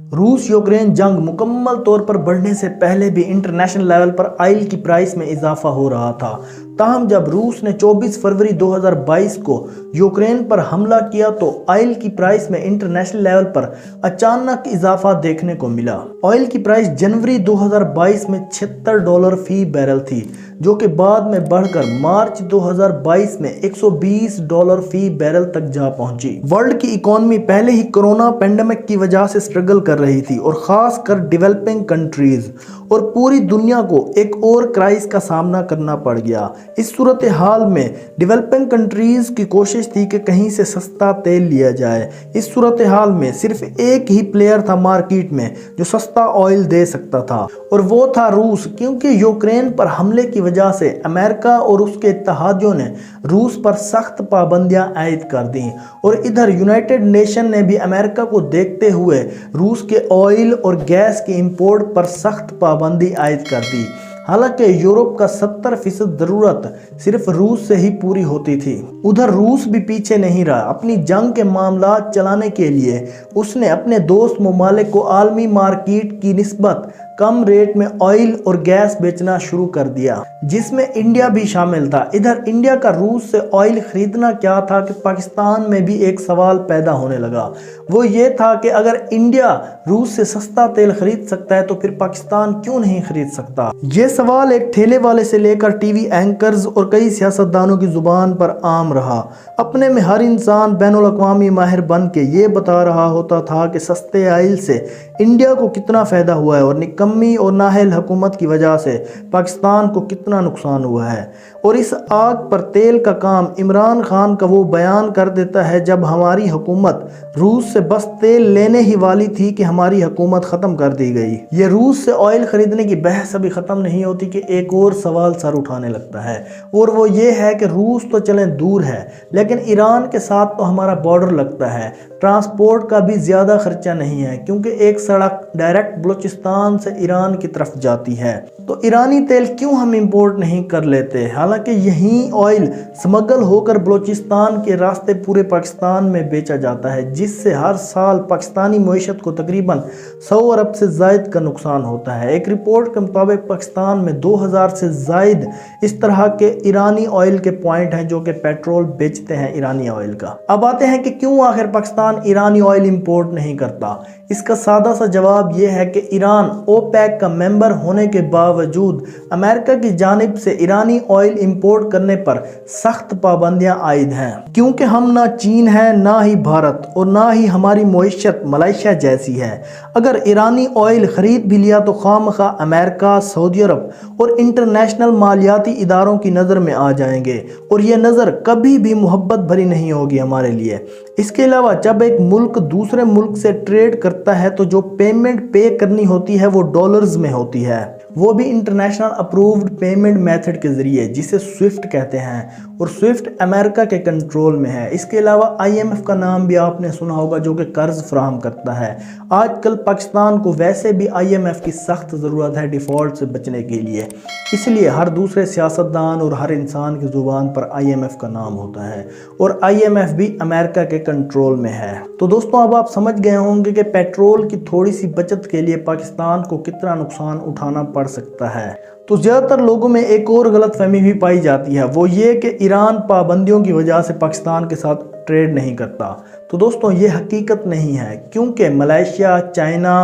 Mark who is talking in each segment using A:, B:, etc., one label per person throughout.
A: रूस यूक्रेन जंग मुकम्मल तौर पर बढ़ने से पहले भी इंटरनेशनल लेवल पर ऑयल की प्राइस में इजाफा हो रहा था। ताहम जब रूस ने 24 फरवरी 2022 को यूक्रेन पर हमला किया तो ऑयल की प्राइस में इंटरनेशनल लेवल पर अचानक इजाफा देखने को मिला। ऑयल की प्राइस जनवरी 2022 में $76 फी बैरल थी, जो कि बाद में बढ़कर मार्च 2022 में $120 फी बैरल तक जा पहुंची। वर्ल्ड की इकोनॉमी पहले ही कोरोना पेंडेमिक की वजह से स्ट्रगल कर रही थी और खास कर डेवलपिंग कंट्रीज और पूरी दुनिया को एक और क्राइसिस का सामना करना पड़ गया। इस सूरत हाल में डेवलपिंग कंट्रीज की कोशिश थी कि कहीं से सस्ता तेल लिया जाए। इस सूरत हाल में सिर्फ एक ही प्लेयर था मार्केट में जो सस्ता ऑयल दे सकता था, और वो था रूस, क्योंकि यूक्रेन पर हमले की वजह से अमेरिका और उसके इत्तेहादियों ने रूस पर सख्त पाबंदियां आयद कर दी, और इधर यूनाइटेड नेशन ने भी अमेरिका को देखते हुए रूस के ऑयल और गैस के इंपोर्ट पर सख्त पाबंदी आयद कर दी। हालांकि यूरोप का 70% ज़रूरत सिर्फ रूस से ही पूरी होती थी। उधर रूस भी पीछे नहीं रहा। अपनी जंग के मामला चलाने के लिए उसने अपने दोस्त ममालिक को आलमी मार्केट की निस्बत कम रेट में ऑयल और गैस बेचना शुरू कर दिया, जिसमें इंडिया भी शामिल था। इधर इंडिया का रूस से ऑयल खरीदना क्या था कि पाकिस्तान में भी एक सवाल पैदा होने लगा। वो ये था कि अगर इंडिया रूस से सस्ता तेल खरीद सकता है तो फिर पाकिस्तान क्यों नहीं खरीद सकता। ये सवाल एक ठेले वाले से लेकर टीवी एंकर्स और कई सियासतदानों की जुबान पर आम रहा। अपने में हर इंसान बैनुल-अक़वामी माहिर बन के ये बता रहा होता था कि सस्ते ऑयल से इंडिया को कितना फ़ायदा हुआ है और निकम्मी और नाहल हुकूमत की वजह से पाकिस्तान को कितना नुकसान हुआ है। और इस आग पर तेल का काम इमरान खान का वो बयान कर देता है जब हमारी हुकूमत रूस से बस तेल लेने ही वाली थी कि हमारी हुकूमत ख़त्म कर दी गई। ये रूस से ऑयल ख़रीदने की बहस अभी ख़त्म नहीं होती कि एक और सवाल सर उठाने लगता है, और वो ये है कि रूस तो चलें दूर है, लेकिन ईरान के साथ तो हमारा बॉर्डर लगता है। ट्रांसपोर्ट का भी ज़्यादा खर्चा नहीं है, क्योंकि एक सड़क डायरेक्ट बलूचिस्तान से ईरान की तरफ जाती है। तो ईरानी तेल क्यों हम इंपोर्ट नहीं कर लेते। हालांकि यही ऑयल स्मगल होकर बलूचिस्तान के रास्ते पूरे पाकिस्तान में बेचा जाता है, जिससे हर साल पाकिस्तानी मईशत को तकरीबन 100 अरब से ज़ायद का नुकसान होता है। एक रिपोर्ट के मुताबिक पाकिस्तान में 2000 से ज़ायद इस तरह के ईरानी ऑयल के पॉइंट हैं जो कि पेट्रोल बेचते हैं ईरानी ऑयल का। अब आते हैं कि क्यों आखिर पाकिस्तान ईरानी ऑयल इंपोर्ट नहीं करता। इसका सादा सा जवाब यह है कि ईरान ओपेक का मेंबर होने के बावजूद अमेरिका की जानिब से ईरानी ऑयल इंपोर्ट करने पर सख्त पाबंदियां आयद हैं, क्योंकि हम ना चीन है, ना ही भारत, और ना ही हमारी मईशत मलेशिया जैसी है। अगर ईरानी ऑयल खरीद भी लिया तो खामखा अमेरिका, सऊदी अरब और इंटरनेशनल मालियाती इदारों की नज़र में आ जाएंगे, और ये नज़र कभी भी मोहब्बत भरी नहीं होगी हमारे लिए। इसके अलावा जब एक मुल्क दूसरे मुल्क से ट्रेड करता है तो जो पेमेंट पे करनी होती है वो डॉलर्स में होती है, वो भी इंटरनेशनल अप्रूव्ड पेमेंट मेथड के ज़रिए, जिसे स्विफ्ट कहते हैं, और स्विफ्ट अमेरिका के कंट्रोल में है। इसके अलावा IMF का नाम भी आपने सुना होगा, जो कि कर्ज फराहम करता है। आजकल पाकिस्तान को वैसे भी IMF की सख्त ज़रूरत है डिफ़ॉल्ट से बचने के लिए, इसलिए हर दूसरे सियासतदान और हर इंसान की ज़ुबान पर IMF का नाम होता है, और IMF भी अमेरिका के कंट्रोल में है। तो दोस्तों, अब आप समझ गए होंगे कि पेट्रोल की थोड़ी सी बचत के लिए पाकिस्तान को कितना नुकसान उठाना पड़ सकता है। तो ज़्यादातर लोगों में एक और गलतफहमी भी पाई जाती है, वो ये कि ईरान पाबंदियों की वजह से पाकिस्तान के साथ ट्रेड नहीं करता। तो दोस्तों, ये हकीकत नहीं है, क्योंकि मलेशिया, चाइना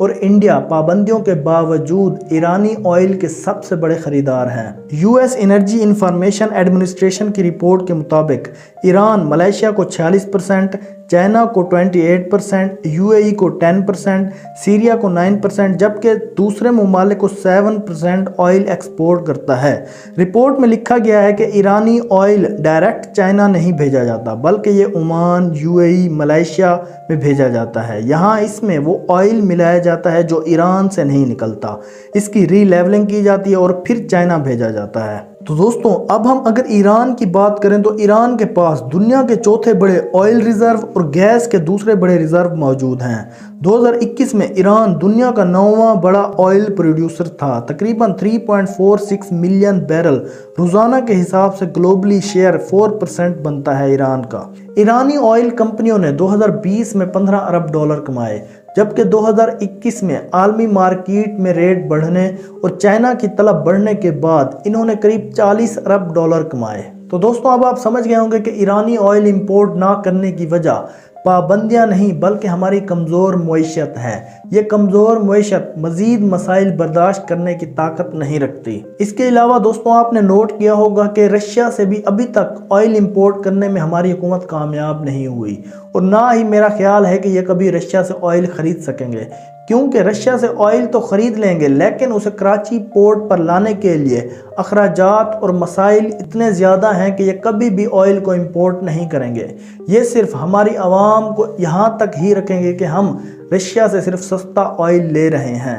A: और इंडिया पाबंदियों के बावजूद ईरानी ऑयल के सबसे बड़े खरीदार हैं। US एनर्जी इंफॉर्मेशन एडमिनिस्ट्रेशन की रिपोर्ट के मुताबिक ईरान मलेशिया को 46%, चाइना को 28%, UAE को 10%, सीरिया को 9%, जबकि दूसरे ममालिक को 7% ऑयल एक्सपोर्ट करता है। रिपोर्ट में लिखा गया है कि ईरानी ऑयल डायरेक्ट चाइना नहीं भेजा जाता, बल्कि ये ओमान, UAE, मलेशिया में भेजा जाता है। यहाँ इसमें वो ऑयल मिलाया जाता है जो ईरान से नहीं निकलता, इसकी रीलेवलिंग की जाती है और फिर चाइना भेजा जाता है। तो दोस्तों, अब हम अगर ईरान की बात करें तो ईरान के पास दुनिया के चौथे बड़े ऑयल रिजर्व और गैस के दूसरे बड़े रिजर्व मौजूद हैं। 2021 में ईरान दुनिया का 9वां बड़ा ऑयल प्रोड्यूसर था। तकरीबन 3.46 मिलियन बैरल रोज़ाना के हिसाब से ग्लोबली शेयर 4% बनता है ईरान का। ईरानी ऑयल कंपनियों ने 2020 में $15 अरब कमाए। जबकि 2021 में आलमी मार्केट में रेट बढ़ने और चाइना की तलब बढ़ने के बाद इन्होंने करीब 40 अरब डॉलर कमाए। तो दोस्तों अब आप समझ गए होंगे कि ईरानी ऑयल इंपोर्ट ना करने की वजह पाबंदियां नहीं बल्कि हमारी कमज़ोर मईशत है। ये कमज़ोर मईशत मज़ीद मसाइल बर्दाश्त करने की ताकत नहीं रखती। इसके अलावा दोस्तों आपने नोट किया होगा कि रशिया से भी अभी तक ऑयल इंपोर्ट करने में हमारी हुकूमत कामयाब नहीं हुई और ना ही मेरा ख्याल है कि ये कभी रशिया से ऑयल ख़रीद सकेंगे, क्योंकि रशिया से ऑयल तो ख़रीद लेंगे लेकिन उसे कराची पोर्ट पर लाने के लिए अखराजात और मसाइल इतने ज़्यादा हैं कि ये कभी भी ऑयल को इंपोर्ट नहीं करेंगे। ये सिर्फ हमारी आवाम को यहाँ तक ही रखेंगे कि हम रशिया से सिर्फ सस्ता ऑयल ले रहे हैं।